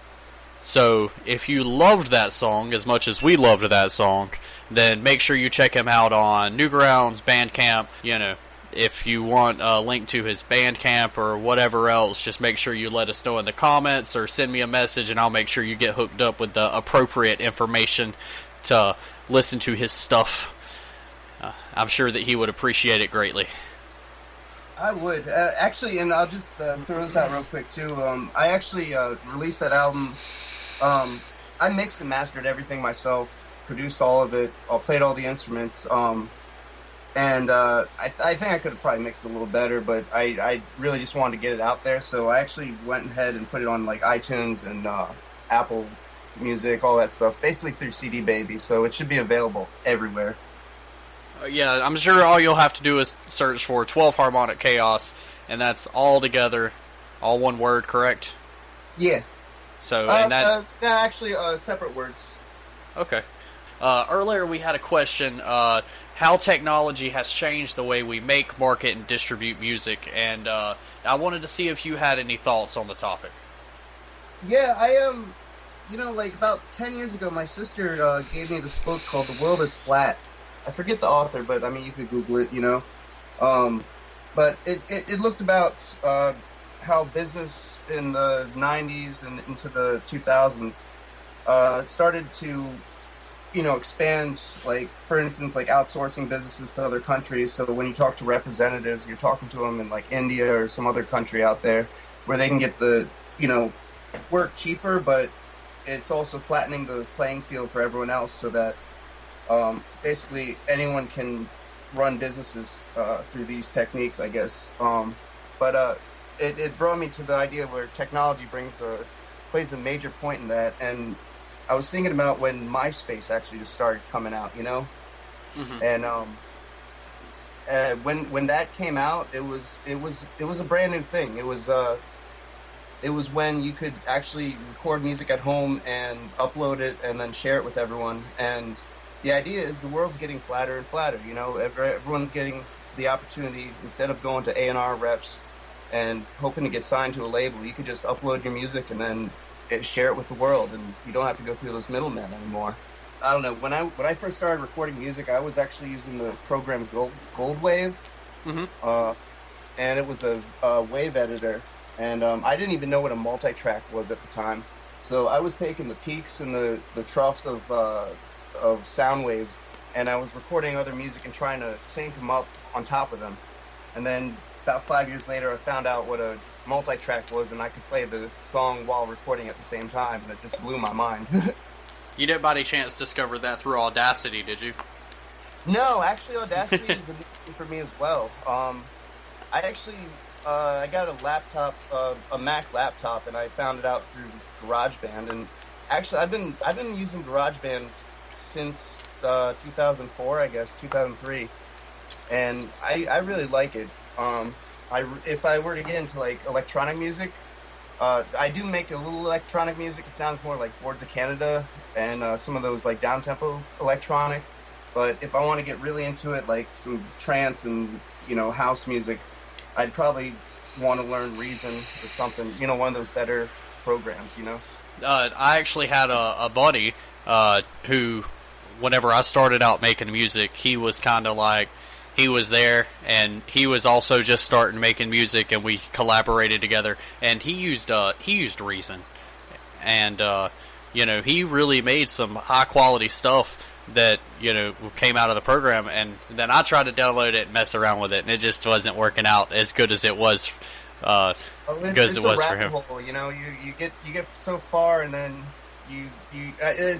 So if you loved that song as much as we loved that song, then make sure you check him out on Newgrounds, Bandcamp. You know, if you want a link to his Bandcamp or whatever else, just make sure you let us know in the comments or send me a message, and I'll make sure you get hooked up with the appropriate information to listen to his stuff. I'm sure that he would appreciate it greatly. I would. Actually, and I'll just throw this out real quick, too. I actually released that album. I mixed and mastered everything myself, produced all of it, I played all the instruments, and I think I could have probably mixed it a little better, but I really just wanted to get it out there, so I actually went ahead and put it on like iTunes and Apple Music, all that stuff, basically through CD Baby, so it should be available everywhere. Yeah, I'm sure all you'll have to do is search for 12 Harmonic Chaos, and that's all together, all one word, correct? Yeah. So, and that... actually, separate words. Okay. Earlier we had a question, how technology has changed the way we make, market, and distribute music, and I wanted to see if you had any thoughts on the topic. Yeah, I am... You know, like about 10 years ago, my sister gave me this book called The World is Flat. I forget the author, but I mean, you could Google it, you know. But it looked about how business in the 90s and into the 2000s started to, you know, expand, like, for instance, like outsourcing businesses to other countries. So when you talk to representatives, you're talking to them in like India or some other country out there where they can get the, you know, work cheaper, but it's also flattening the playing field for everyone else so that basically anyone can run businesses through these techniques, I guess. But it brought me to the idea where technology plays a major point in that. And I was thinking about when MySpace actually just started coming out, you know? Mm-hmm. And when that came out, it was a brand new thing. It was when you could actually record music at home and upload it and then share it with everyone. And the idea is the world's getting flatter and flatter. You know, everyone's getting the opportunity, instead of going to A&R reps and hoping to get signed to a label, you could just upload your music and then share it with the world, and you don't have to go through those middlemen anymore. I don't know. When I first started recording music, I was actually using the program Goldwave, and it was a wave editor. And I didn't even know what a multi-track was at the time. So I was taking the peaks and the troughs of sound waves, and I was recording other music and trying to sync them up on top of them. And then about 5 years later, I found out what a multi-track was, and I could play the song while recording at the same time, and it just blew my mind. You didn't by any chance discover that through Audacity, did you? No, actually Audacity is a new thing for me as well. I got a laptop, a Mac laptop, and I found it out through GarageBand. And actually, I've been using GarageBand since 2004, I guess, 2003, and I really like it. If I were to get into like electronic music, I do make a little electronic music. It sounds more like Boards of Canada and some of those like down-tempo electronic. But if I want to get really into it, like some trance and, you know, house music, I'd probably want to learn Reason or something, you know, one of those better programs, you know? I actually had a buddy who, whenever I started out making music, he was kind of like, he was there, and he was also just starting making music, and we collaborated together, and he used Reason, and, you know, he really made some high-quality stuff that, you know, came out of the program, and then I tried to download it and mess around with it, and it just wasn't working out as good as it was, because it was for him. Hole, you know, you get so far, and then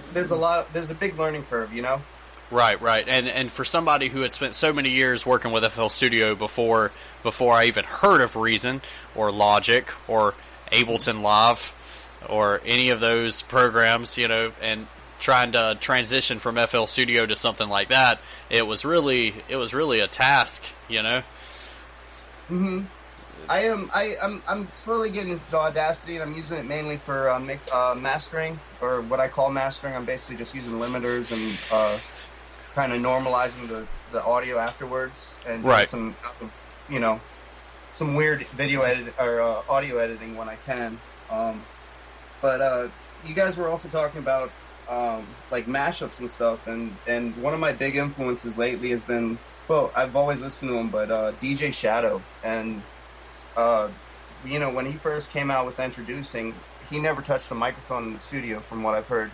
there's a big learning curve, you know. Right, and for somebody who had spent so many years working with FL Studio before I even heard of Reason or Logic or Ableton Live or any of those programs, you know, and trying to transition from FL Studio to something like that, it was really a task, you know. Mhm. I'm slowly getting into Audacity, and I'm using it mainly for mastering, or what I call mastering. I'm basically just using limiters and kind of normalizing the audio afterwards and Right. doing some weird video edit or audio editing when I can. But you guys were also talking about like mashups and stuff, and one of my big influences lately has been, well, I've always listened to him, but DJ Shadow. And when he first came out with Introducing, he never touched a microphone in the studio from what I've heard.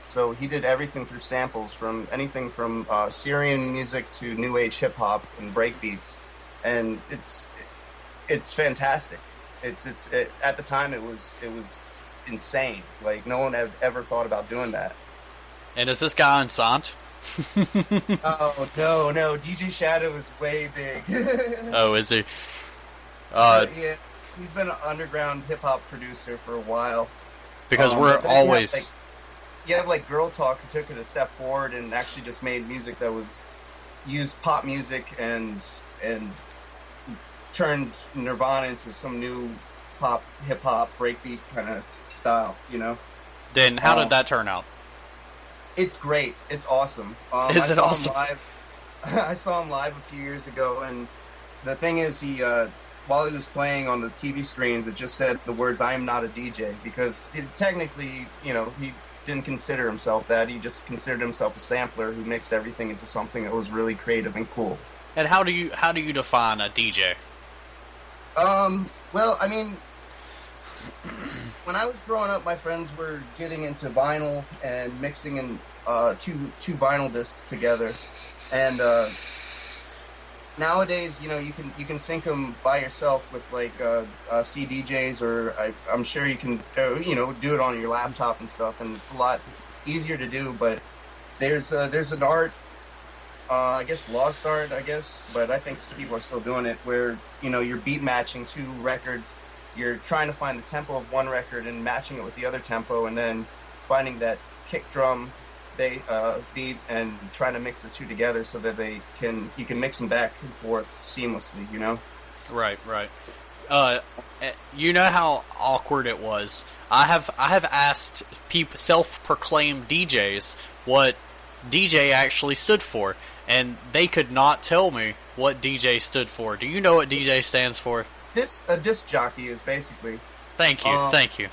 So he did everything through samples, from anything from Syrian music to new age hip hop and breakbeats, and it's fantastic. At the time it was insane. Like, no one had ever thought about doing that. And is this guy on Sant? Oh no, DJ Shadow is way big. Oh, is he? Yeah, he's been an underground hip hop producer for a while. Because we're always. You have like Girl Talk, who took it a step forward and actually just made music that was used pop music and turned Nirvana into some new pop, hip hop, breakbeat kind of style. Then how did that turn out? It's great. It's awesome. Is it awesome? I saw him live a few years ago, and the thing is, he while he was playing on the TV screens, it just said the words "I am not a DJ," because technically, he didn't consider himself that. He just considered himself a sampler who mixed everything into something that was really creative and cool. And how do you define a DJ? Well, I mean, when I was growing up, my friends were getting into vinyl and mixing in two vinyl discs together, and nowadays, you can sync them by yourself with like CDJs, or I'm sure you can do it on your laptop and stuff, and it's a lot easier to do. But there's an art, I guess lost art, but I think people are still doing it, where you're beat matching two records. You're trying to find the tempo of one record and matching it with the other tempo, and then finding that kick drum beat and trying to mix the two together so that you can mix them back and forth seamlessly. Right. You know how awkward it was. I have asked self-proclaimed DJs what DJ actually stood for, and they could not tell me what DJ stood for. Do you know what DJ stands for? A disc jockey is basically. Thank you.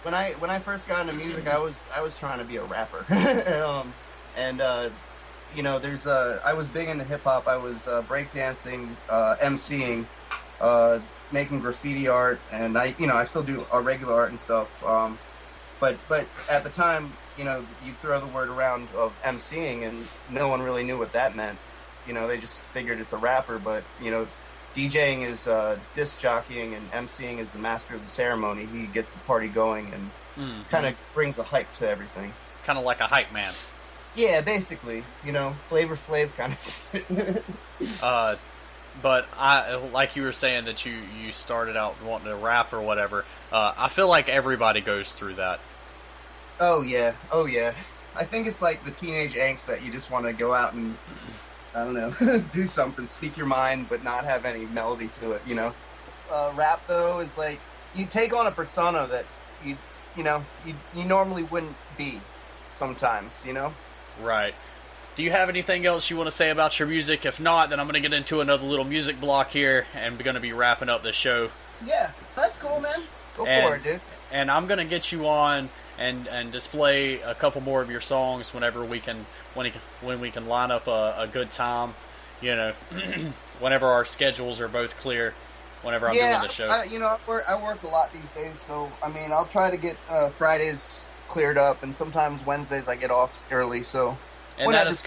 When I first got into music, I was trying to be a rapper, I was big into hip hop. I was breakdancing, emceeing, making graffiti art, and I still do regular art and stuff. But at the time, you throw the word around of emceeing, and no one really knew what that meant. They just figured it's a rapper, but DJing is disc jockeying, and emceeing is the master of the ceremony. He gets the party going and kind of brings the hype to everything. Kind of like a hype man. Yeah, basically. Flavor Flav kind of. But like you were saying that you started out wanting to rap or whatever. I feel like everybody goes through that. Oh yeah. I think it's like the teenage angst that you just want to go out and, I don't know, do something, speak your mind, but not have any melody to it, Rap, though, is like, you take on a persona that you normally wouldn't be sometimes, Right. Do you have anything else you want to say about your music? If not, then I'm going to get into another little music block here, and we're going to be wrapping up the show. Yeah, that's cool, man. Go for it, dude. And I'm going to get you on and display a couple more of your songs whenever we can, when we can line up a good time, whenever our schedules are both clear, whenever I'm doing the show. I work a lot these days, so, I'll try to get Fridays cleared up, and sometimes Wednesdays I get off early, so... And that is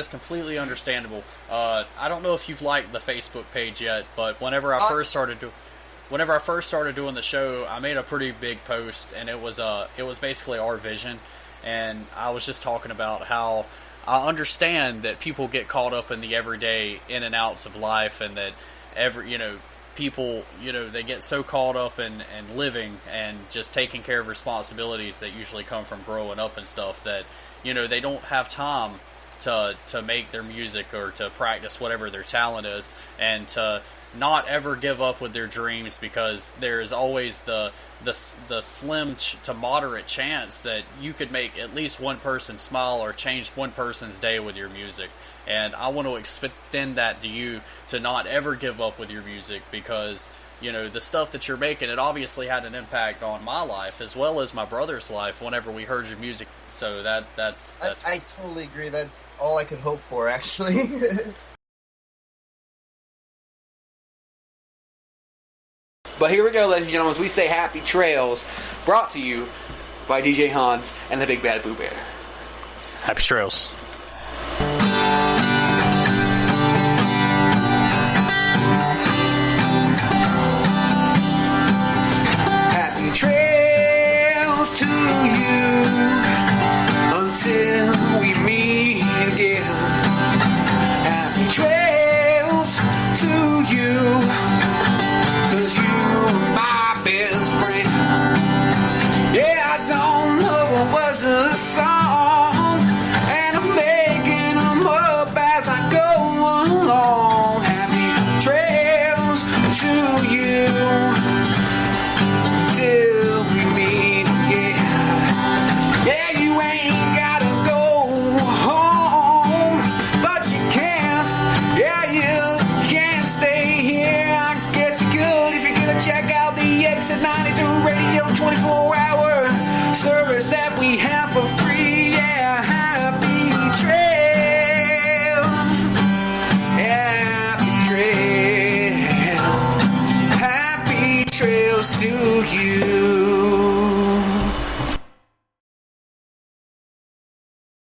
completely understandable. I don't know if you've liked the Facebook page yet, but whenever I first started doing the show, I made a pretty big post, and it was basically our vision, and I was just talking about how I understand that people get caught up in the everyday in and outs of life, and that people, they get so caught up in living and just taking care of responsibilities that usually come from growing up and stuff that, they don't have time to make their music or to practice whatever their talent is, and to not ever give up with their dreams, because there is always the slim to moderate chance that you could make at least one person smile or change one person's day with your music. And I want to extend that to you, to not ever give up with your music, because the stuff that you're making, it obviously had an impact on my life as well as my brother's life whenever we heard your music. So that's I totally agree. That's all I could hope for, actually. But here we go, ladies and gentlemen, as we say Happy Trails, brought to you by DJ Hans and the Big Bad Boo Bear. Happy trails. Happy trails to you until we meet again. Happy trails to you, 'cause you are my best friend. Yeah, I don't know what was the song, and I'm making them up as I go along. Happy trails to you till we meet again. Yeah, you ain't gotta go home, but you can't. Yeah, you can't stay here. I guess you could if you're gonna check out the Exit 92 Radio 24-hour service that we have for free. Yeah, happy trails. Happy trails. Happy trails to you.